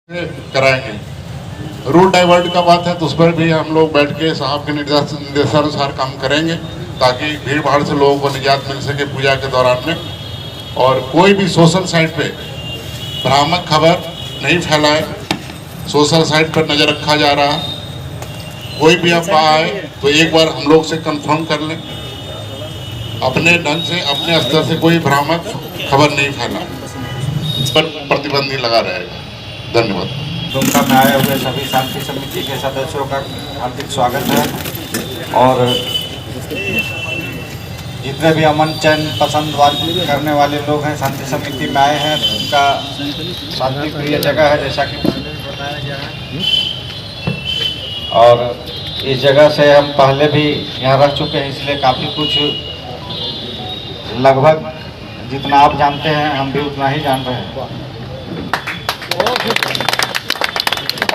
कराएंगे। Route divert का बात है तो उस पर भी हम लोग बैठ के साहब के निर्देशानुसार काम करेंगे ताकि भीड़ भाड़ से लोगों को निजात मिल सके पूजा के दौरान में। और कोई भी सोशल साइट पे भ्रामक खबर नहीं फैलाए। सोशल साइट पर नज़र रखा जा रहा है। कोई भी अफवाह आए तो एक बार हम लोग से कंफर्म कर लें। अपने ढंग से अपने स्तर से कोई भ्रामक खबर नहीं फैला, इस पर प्रतिबंध ही लगा रहेगा। धन्यवाद। दुमका में आए हुए सभी शांति समिति के सदस्यों का हार्दिक स्वागत है। और जितने भी अमन चैन पसंद करने वाले लोग हैं शांति समिति में आए हैं, उनका शांति प्रिय जगह है जैसा कि बताया गया है। और इस जगह से हम पहले भी यहाँ रह चुके हैं, इसलिए काफ़ी कुछ लगभग जितना आप जानते हैं हम भी उतना ही जान रहे हैं।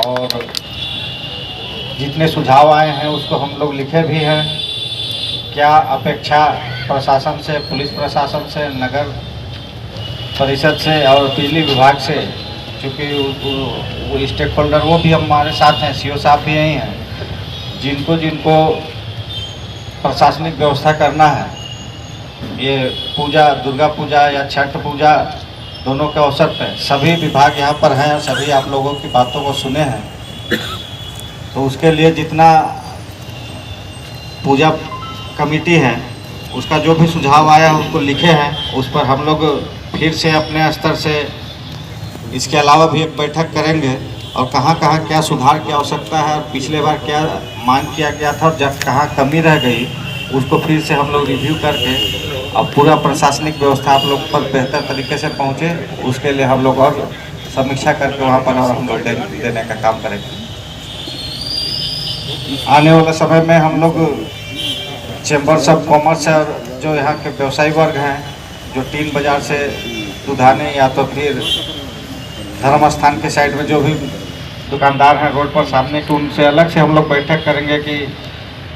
और जितने सुझाव आए हैं उसको हम लोग लिखे भी हैं। क्या अपेक्षा प्रशासन से, पुलिस प्रशासन से, नगर परिषद से और बिजली विभाग से, चूँकि वो स्टेक होल्डर वो भी हमारे साथ हैं, सीओ साहब भी यहीं हैं, जिनको प्रशासनिक व्यवस्था करना है। ये पूजा, दुर्गा पूजा या छठ पूजा दोनों के अवसर पर सभी विभाग यहाँ पर हैं और सभी आप लोगों की बातों को सुने हैं। तो उसके लिए जितना पूजा कमेटी है उसका जो भी सुझाव आया है उसको लिखे हैं। उस पर हम लोग फिर से अपने स्तर से इसके अलावा भी एक बैठक करेंगे और कहाँ कहाँ क्या सुधार की आवश्यकता है और पिछले बार क्या मांग किया गया था और जब कहाँ कमी रह गई उसको फिर से हम लोग रिव्यू करके अब पूरा प्रशासनिक व्यवस्था आप लोग पर बेहतर तरीके से पहुँचे, उसके लिए हम लोग और समीक्षा करके वहाँ पर और हम लोग देने का काम करेंगे। आने वाले समय में हम लोग चैम्बर्स ऑफ कॉमर्स और जो यहाँ के व्यवसायी वर्ग हैं जो टीन बाज़ार से दुधाने या तो फिर धर्म स्थान के साइड में जो भी दुकानदार हैं रोड पर सामने के, उनसे अलग से हम लोग बैठक करेंगे कि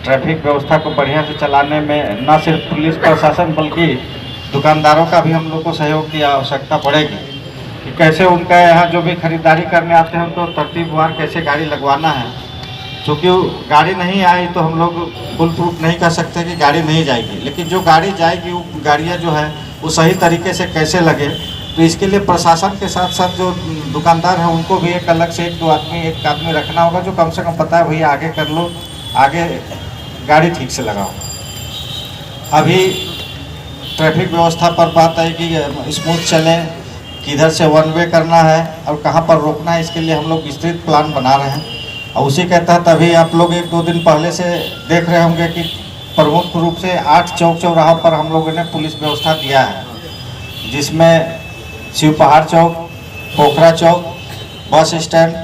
ट्रैफिक व्यवस्था को बढ़िया से चलाने में न सिर्फ पुलिस प्रशासन बल्कि दुकानदारों का भी हम लोग को सहयोग की आवश्यकता पड़ेगी कि कैसे उनका यहाँ जो भी खरीदारी करने आते हैं उनको तरतीबवार कैसे गाड़ी लगवाना है। क्योंकि गाड़ी नहीं आई तो हम लोग फुल प्रूफ नहीं कर सकते कि गाड़ी नहीं जाएगी, लेकिन जो गाड़ी जाएगी वो गाड़ियाँ जो है वो सही तरीके से कैसे लगे। तो इसके लिए प्रशासन के साथ साथ जो दुकानदार हैं उनको भी एक अलग से एक आदमी रखना होगा जो कम से कम पता है भैया आगे कर लो, आगे गाड़ी ठीक से लगाओ। अभी ट्रैफिक व्यवस्था पर बात है कि स्मूथ चले, किधर से वन वे करना है और कहाँ पर रोकना है, इसके लिए हम लोग विस्तृत प्लान बना रहे हैं। और उसी के तहत अभी आप लोग 1-2 दिन पहले से देख रहे होंगे कि प्रमुख रूप से 8 चौक चौराहा पर हम लोगों ने पुलिस व्यवस्था दिया है, जिसमें शिव पहाड़ चौक, पोखरा चौक, बस स्टैंड,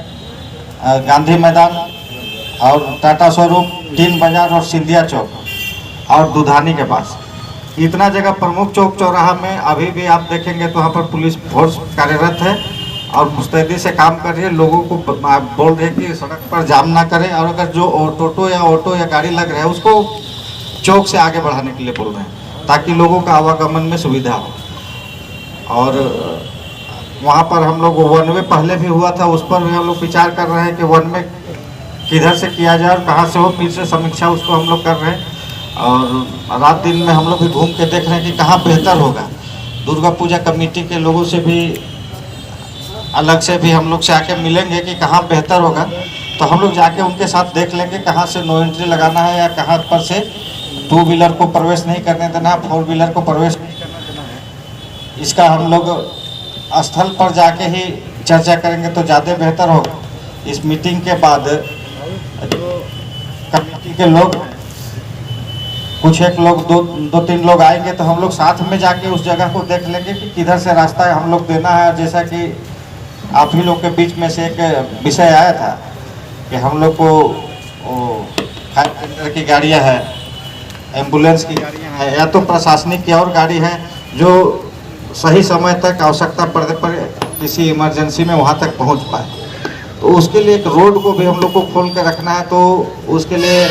गांधी मैदान और टाटा शोरूम, टीन बाज़ार और सिंधिया चौक और दुधानी के पास, इतना जगह प्रमुख चौक चौराहा में अभी भी आप देखेंगे तो वहाँ पर पुलिस फोर्स कार्यरत है और मुस्तैदी से काम कर रही है। लोगों को बोल रहे हैं कि सड़क पर जाम ना करें और अगर जो ऑटो या गाड़ी लग रहा है उसको चौक से आगे बढ़ाने के लिए बोल रहे हैं ताकि लोगों का आवागमन में सुविधा हो। और वहाँ पर हम लोग वन वे पहले भी हुआ था, उस पर भी हम लोग विचार कर रहे हैं कि वन वे किधर से किया जाए और कहाँ से हो, फिर से समीक्षा उसको हम लोग कर रहे हैं। और रात दिन में हम लोग भी घूम के देख रहे हैं कि कहाँ बेहतर होगा। दुर्गा पूजा कमेटी के लोगों से भी अलग से भी हम लोग से आके मिलेंगे कि कहाँ बेहतर होगा, तो हम लोग जाके उनके साथ देख लेंगे कहाँ से नो एंट्री लगाना है या कहाँ पर से 2 व्हीलर को प्रवेश नहीं करने देना है, 4 व्हीलर को प्रवेश नहीं करने देना है। इसका हम लोग स्थल पर जाके ही चर्चा करेंगे तो ज़्यादा बेहतर होगा। इस मीटिंग के बाद कमेटी के लोग कुछ एक लोग 2-3 लोग आएंगे तो हम लोग साथ में जाके उस जगह को देख लेंगे कि किधर से रास्ता हम लोग देना है। जैसा कि आप ही लोग के बीच में से एक विषय आया था कि हम लोग को फायर टेंडर की गाड़ियां हैं, एम्बुलेंस की गाड़ियां हैं या तो प्रशासनिक की और गाड़ी है जो सही समय तक आवश्यकता पड़ने पर किसी इमरजेंसी में वहां तक पहुंच पाए। तो उसके लिए एक रोड को भी हम लोग को खोल के रखना है। तो उसके लिए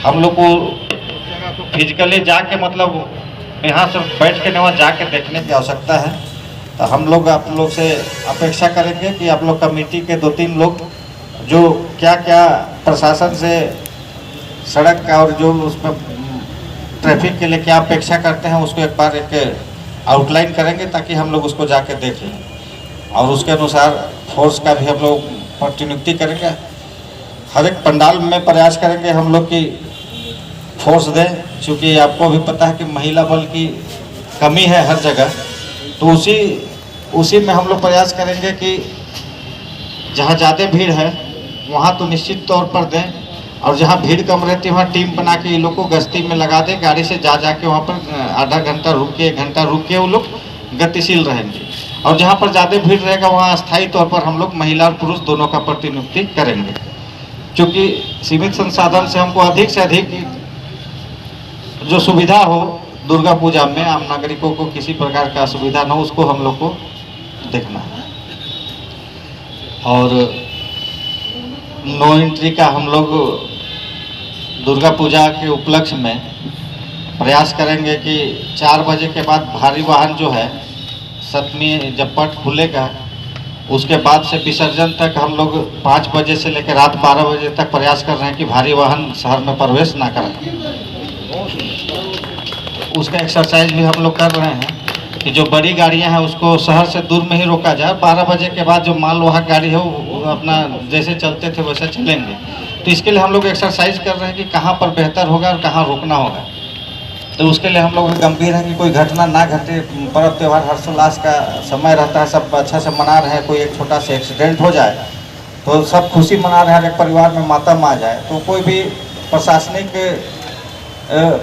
हम लोग को जगह को फिजिकली जाके मतलब यहाँ से बैठ के वहाँ जाके देखने की आवश्यकता है। हम लोग आप लोग से अपेक्षा करेंगे कि आप लोग कमेटी के 2-3 लोग जो क्या क्या प्रशासन से सड़क का और जो उसमें ट्रैफिक के लिए क्या अपेक्षा करते हैं उसको एक बार एक आउटलाइन करेंगे ताकि हम लोग उसको जाके देख लें और उसके अनुसार फोर्स का भी हम लोग प्रतिनियुक्ति करेंगे। हर एक पंडाल में प्रयास करेंगे हम लोग की फोर्स दें, क्योंकि आपको भी पता है कि महिला बल की कमी है हर जगह। तो उसी में हम लोग प्रयास करेंगे कि जहाँ ज़्यादा भीड़ है वहाँ तो निश्चित तौर पर दें, और जहाँ भीड़ कम रहती है वहाँ टीम बना के ये लोग को गश्ती में लगा दें, गाड़ी से जा के वहाँ पर आधा घंटा रुक के 1 घंटा रुक के वो लोग गतिशील रहेंगे। और जहाँ पर ज़्यादा भीड़ रहेगा वहाँ अस्थायी तौर पर हम लोग महिला और पुरुष दोनों का प्रतिनियुक्ति करेंगे, क्योंकि सीमित संसाधन से हमको अधिक से अधिक जो सुविधा हो दुर्गा पूजा में आम नागरिकों को किसी प्रकार का असुविधा न हो, उसको हम लोग को देखना है। और नो एंट्री का हम लोग दुर्गा पूजा के उपलक्ष्य में प्रयास करेंगे कि 4 बजे के बाद भारी वाहन जो है सप्तमी जब पट खुलेगा उसके बाद से विसर्जन तक हम लोग 5 बजे से लेकर रात 12 बजे तक प्रयास कर रहे हैं कि भारी वाहन शहर में प्रवेश ना करें। उसका एक्सरसाइज भी हम लोग कर रहे हैं कि जो बड़ी गाड़ियां हैं उसको शहर से दूर में ही रोका जाए। 12 बजे के बाद जो मालवाहक गाड़ी है वो अपना जैसे चलते थे वैसे चलेंगे। तो इसके लिए हम लोग एक्सरसाइज कर रहे हैं कि कहाँ पर बेहतर होगा और कहाँ रोकना होगा। तो उसके लिए हम लोग गंभीर हैं कि कोई घटना ना घटे। पर्व त्यौहार हर्षोल्लास का समय रहता है, सब अच्छा से मना रहे हैं, कोई एक छोटा सा एक्सीडेंट हो जाए तो सब खुशी मना रहे हैं, एक परिवार में मातम आ जाए। तो कोई भी प्रशासनिक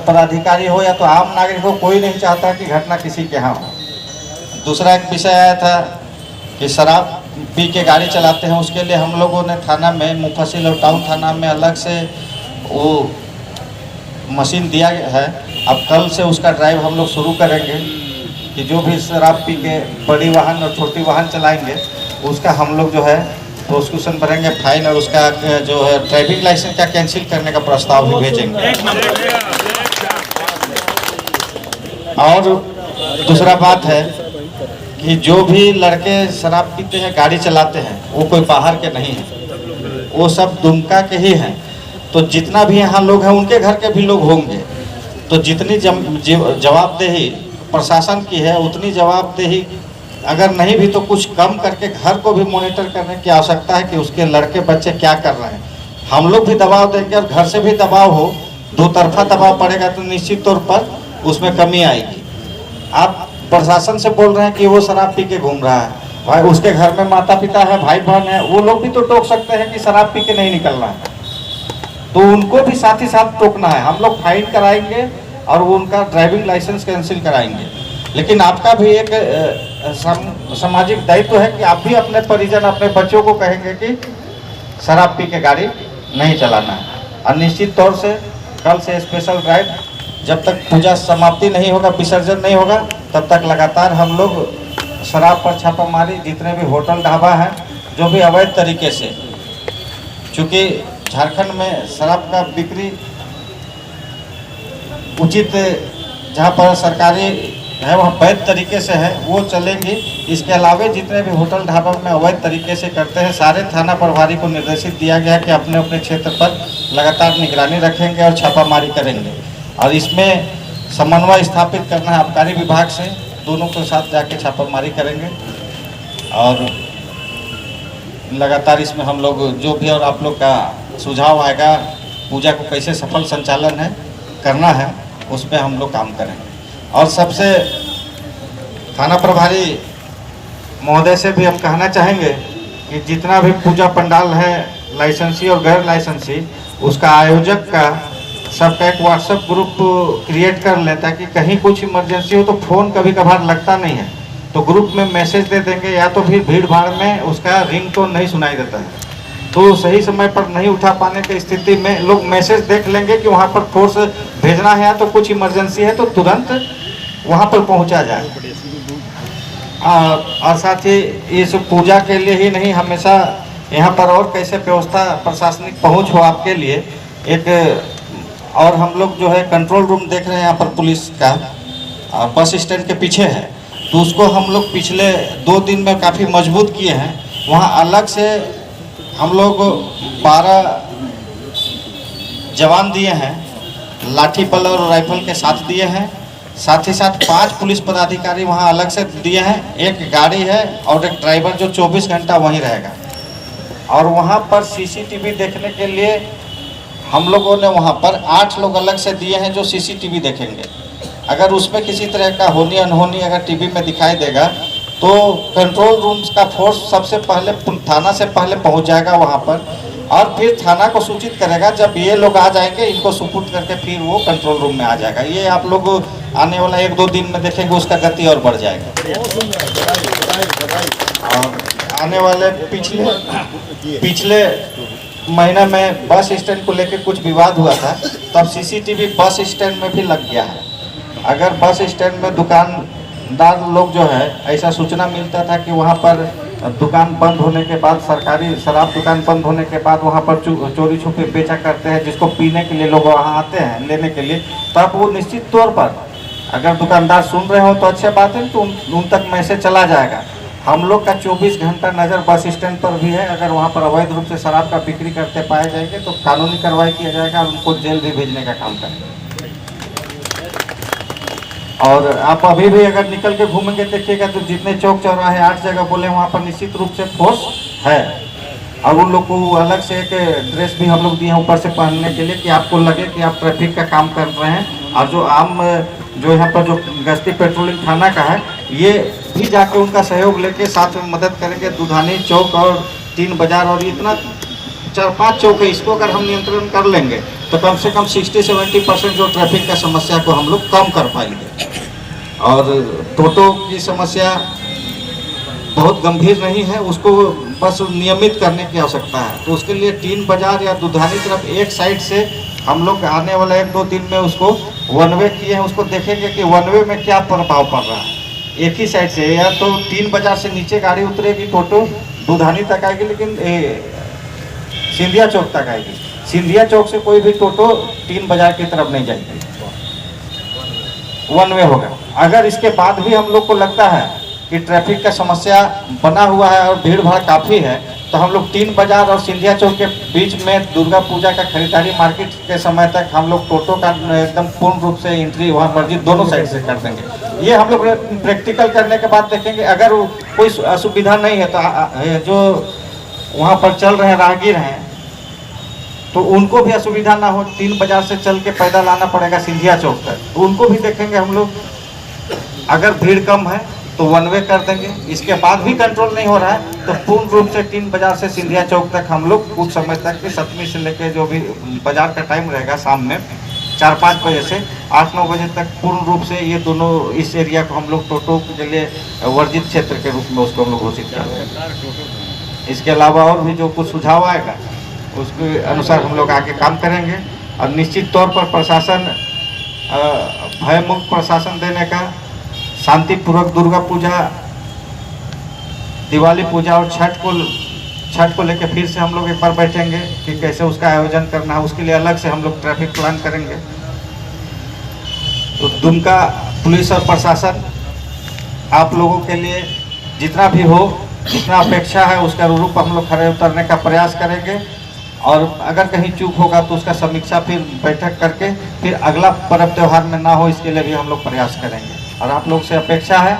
पदाधिकारी हो या तो आम नागरिक हो, कोई नहीं चाहता कि घटना किसी के यहाँ हो। दूसरा एक विषय आया था कि शराब पी के गाड़ी चलाते हैं, उसके लिए हम लोगों ने थाना में मुफस्सिल और टाउन थाना में अलग से वो मशीन दिया है। अब कल से उसका ड्राइव हम लोग शुरू करेंगे कि जो भी शराब पी के बड़ी वाहन और छोटी वाहन चलाएंगे उसका हम लोग जो है प्रोसिक्यूशन भरेंगे, फाइन, और उसका जो है ड्राइविंग लाइसेंस का कैंसिल करने का प्रस्ताव भी भेजेंगे। और दूसरा बात है कि जो भी लड़के शराब पीते हैं गाड़ी चलाते हैं वो कोई बाहर के नहीं हैं, वो सब दुमका के ही हैं। तो जितना भी यहाँ लोग हैं उनके घर के भी लोग होंगे। तो जितनी जवाबदेही प्रशासन की है उतनी जवाबदेही अगर नहीं भी तो कुछ कम करके घर को भी मॉनिटर करने की आवश्यकता है कि उसके लड़के बच्चे क्या कर रहे हैं। हम लोग भी दबाव देंगे और घर से भी दबाव हो, दो तरफा दबाव पड़ेगा तो निश्चित तौर पर उसमें कमी आएगी। आप प्रशासन से बोल रहे हैं कि वो शराब पी के घूम रहा है, भाई उसके घर में माता पिता है, भाई बहन है, वो लोग भी तो टोक सकते हैं कि शराब पी के नहीं निकलना है। तो उनको भी साथ ही साथ टोकना है। हम लोग फाइन कराएंगे और वो उनका ड्राइविंग लाइसेंस कैंसिल कराएंगे। लेकिन आपका भी एक सामाजिक दायित्व है कि आप भी अपने परिजन, अपने बच्चों को कहेंगे कि शराब पी के गाड़ी नहीं चलाना है। और निश्चित तौर से कल से स्पेशल ड्राइव, जब तक पूजा समाप्ति नहीं होगा, विसर्जन नहीं होगा, तब तक लगातार हम लोग शराब पर छापामारी, जितने भी होटल ढाबा हैं जो भी अवैध तरीके से, चूँकि झारखंड में शराब का बिक्री उचित जहाँ पर सरकारी है वहाँ वैध तरीके से है वो चलेंगी। इसके अलावा जितने भी होटल ढाबा में अवैध तरीके से करते हैं सारे थाना प्रभारी को निर्देशित दिया गया कि अपने अपने क्षेत्र पर लगातार निगरानी रखेंगे और छापामारी करेंगे। और इसमें समन्वय स्थापित करना है आबकारी विभाग से, दोनों के साथ जाके छापामारी करेंगे। और लगातार इसमें हम लोग जो भी और आप लोग का सुझाव आएगा, पूजा को कैसे सफल संचालन है करना है, उस पर हम लोग काम करेंगे। और सबसे थाना प्रभारी महोदय से भी हम कहना चाहेंगे कि जितना भी पूजा पंडाल है लाइसेंसी और गैर लाइसेंसी, उसका आयोजक का सबका एक व्हाट्सएप ग्रुप क्रिएट कर ले, ताकि कहीं कुछ इमरजेंसी हो तो फ़ोन कभी कभार लगता नहीं है तो ग्रुप में मैसेज दे देंगे, या तो फिर भीड़ भाड़ में उसका रिंगटोन नहीं सुनाई देता है तो सही समय पर नहीं उठा पाने की स्थिति में लोग मैसेज देख लेंगे कि वहाँ पर फोर्स भेजना है या तो कुछ इमरजेंसी है तो तुरंत वहाँ पर पहुँचा जाए। और साथ ही इस पूजा के लिए ही नहीं, हमेशा यहाँ पर और कैसे व्यवस्था प्रशासनिक पहुँच हो आपके लिए एक। और हम लोग जो है कंट्रोल रूम देख रहे हैं यहाँ पर पुलिस का, बस स्टैंड के पीछे है, तो उसको हम लोग पिछले 2 दिन में काफ़ी मजबूत किए हैं। वहाँ अलग से हम लोग 12 जवान दिए हैं, लाठी बल और राइफल के साथ दिए हैं। साथ ही साथ 5 पुलिस पदाधिकारी वहाँ अलग से दिए हैं। एक गाड़ी है और एक ड्राइवर जो 24 घंटा वहीं रहेगा। और वहाँ पर सीसीटीवी देखने के लिए हम लोगों ने वहाँ पर 8 लोग अलग से दिए हैं जो सीसीटीवी देखेंगे। अगर उसमें किसी तरह का होनी अनहोनी अगर टीवी में दिखाई देगा तो कंट्रोल रूम्स का फोर्स सबसे पहले थाना से पहले पहुँच जाएगा वहाँ पर, और फिर थाना को सूचित करेगा। जब ये लोग आ जाएंगे इनको सुपुर्द करके फिर वो कंट्रोल रूम में आ जाएगा। ये आप लोग आने वाला 1-2 दिन में देखेंगे, उसका गति और बढ़ जाएगा। और आने वाले पिछले महीने में बस स्टैंड को लेकर कुछ विवाद हुआ था, तब सीसीटीवी बस स्टैंड में भी लग गया है। अगर बस स्टैंड में दुकानदार लोग जो है, ऐसा सूचना मिलता था कि वहाँ पर दुकान बंद होने के बाद, सरकारी शराब दुकान बंद होने के बाद वहाँ पर चोरी छुपे बेचा करते हैं, जिसको पीने के लिए लोग वहाँ आते हैं लेने के लिए, तब वो निश्चित तौर पर अगर दुकानदार सुन रहे हो तो अच्छी बात है, तो उन तक मैसेज चला जाएगा। हम लोग का 24 घंटा नज़र बस स्टैंड पर भी है। अगर वहाँ पर अवैध रूप से शराब का बिक्री करते पाए जाएंगे तो कानूनी कार्रवाई किया जाएगा और उनको जेल भी भेजने का काम करेंगे। और आप अभी भी अगर निकल के घूमेंगे देखिएगा तो जितने चौक चौराहे 8 जगह बोले वहाँ पर निश्चित रूप से फोर्स है। और उन लोग को अलग से एक ड्रेस भी हम लोग दिए हैं ऊपर से पहनने के लिए कि आपको लगे कि आप ट्रैफिक का काम कर रहे हैं। और जो आम जो यहाँ पर जो गश्ती पेट्रोलिंग थाना का है, ये भी जाके उनका सहयोग लेके साथ में मदद करेंगे। दुधानी चौक और 3 बाजार और इतना 4-5 चौक है, इसको अगर हम नियंत्रण कर लेंगे तो कम से कम 60-70% जो ट्रैफिक का समस्या को हम लोग कम कर पाएंगे। और टोटो की समस्या बहुत गंभीर नहीं है, उसको बस नियमित करने की आवश्यकता है। तो उसके लिए 3 बाजार या दुधानी तरफ एक साइड से हम लोग आने वाले 1-2 दिन में उसको 1 वे किए हैं। उसको देखेंगे कि 1 वे में क्या प्रभाव पड़ रहा है। एक ही साइड से, या तो 3 बाजार से नीचे गाड़ी उतरेगी टोटो, दुधानी तक आएगी, लेकिन सिंधिया चौक तक आएगी। सिंधिया चौक से कोई भी टोटो 3 बाजार की तरफ नहीं जाएगी, 1 वे होगा। अगर इसके बाद भी हम लोग को लगता है कि ट्रैफिक का समस्या बना हुआ है और भीड़ भाड़ काफ़ी है, तो हम लोग 3 बाजार और सिंधिया चौक के बीच में दुर्गा पूजा का खरीदारी मार्केट के समय तक हम लोग टोटो का एकदम पूर्ण रूप से एंट्री वहाँ वर्जित दोनों साइड से कर देंगे। ये हम लोग प्रैक्टिकल करने के बाद देखेंगे। अगर कोई असुविधा नहीं है तो जो वहाँ पर चल रहे हैं राहगीर हैं तो उनको भी असुविधा ना हो, 3 बाजार से चल के पैदल आना पड़ेगा सिंधिया चौक तक, तो उनको भी देखेंगे हम लोग। अगर भीड़ कम है तो 1 वे कर देंगे। इसके बाद भी कंट्रोल नहीं हो रहा है तो पूर्ण रूप से 3 बाजार से सिंधिया चौक तक हम लोग कुछ समय तक की 7वीं से लेकर जो भी बाजार का टाइम रहेगा शाम में 4-5 बजे से 8-9 बजे तक पूर्ण रूप से ये दोनों इस एरिया को हम लोग टोटो के लिए वर्जित क्षेत्र के रूप में उसको हम लोग घोषित कर देंगे। इसके अलावा और भी जो कुछ सुझाव आएगा उसके अनुसार हम लोग आगे काम करेंगे। और निश्चित तौर पर प्रशासन भयमुक्त प्रशासन देने का, शांतिपूर्वक दुर्गा पूजा, दिवाली पूजा और छठ को लेकर फिर से हम लोग एक बार बैठेंगे कि कैसे उसका आयोजन करना है। उसके लिए अलग से हम लोग ट्रैफिक प्लान करेंगे। तो दुमका पुलिस और प्रशासन आप लोगों के लिए जितना भी हो, जितना अपेक्षा है उसका अनुरूप हम लोग खड़े उतरने का प्रयास करेंगे। और अगर कहीं चूक होगा तो उसका समीक्षा फिर बैठक करके फिर अगला पर्व त्यौहार में ना हो, इसके लिए भी हम लोग प्रयास करेंगे। और आप लोग से अपेक्षा है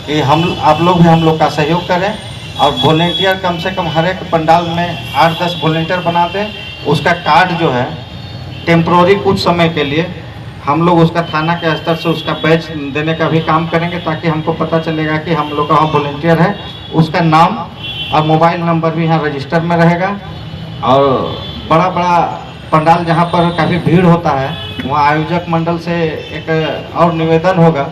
कि आप लोग भी हम लोग का सहयोग करें और वॉलेंटियर कम से कम हर एक पंडाल में 8-10 वॉलेंटियर बना दें। उसका कार्ड जो है टेम्प्रोरी कुछ समय के लिए हम लोग उसका थाना के स्तर से उसका बैच देने का भी काम करेंगे, ताकि हमको पता चलेगा कि हम लोग का वहाँ वॉलेंटियर है। उसका नाम और मोबाइल नंबर भी यहाँ रजिस्टर में रहेगा। और बड़ा पंडाल जहाँ पर काफ़ी भीड़ होता है वहाँ आयोजक मंडल से एक और निवेदन होगा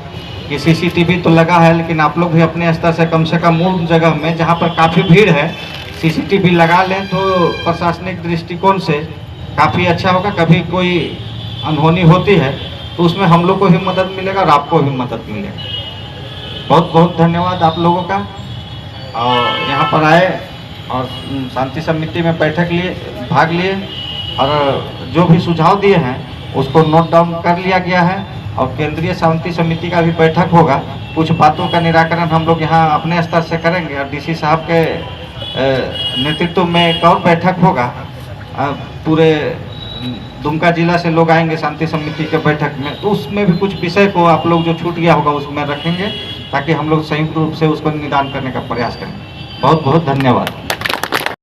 कि सीसीटीवी तो लगा है, लेकिन आप लोग भी अपने स्तर से कम मूल जगह में जहाँ पर काफ़ी भीड़ है सीसीटीवी लगा लें तो प्रशासनिक दृष्टिकोण से काफ़ी अच्छा होगा। कभी कोई अनहोनी होती है तो उसमें हम लोग को भी मदद मिलेगा और आपको भी मदद मिलेगा। बहुत बहुत धन्यवाद आप लोगों का। और यहाँ पर आए और शांति समिति में बैठक भाग लिए और जो भी सुझाव दिए हैं उसको नोट डाउन कर लिया गया है। और केंद्रीय शांति समिति का भी बैठक होगा। कुछ बातों का निराकरण हम लोग यहाँ अपने स्तर से करेंगे और डीसी साहब के नेतृत्व में एक और बैठक होगा। पूरे दुमका जिला से लोग आएंगे शांति समिति के बैठक में, तो उसमें भी कुछ विषय को आप लोग जो छूट गया होगा उसमें रखेंगे, ताकि हम लोग संयुक्त रूप से उसको निदान करने का प्रयास करें। बहुत बहुत धन्यवाद।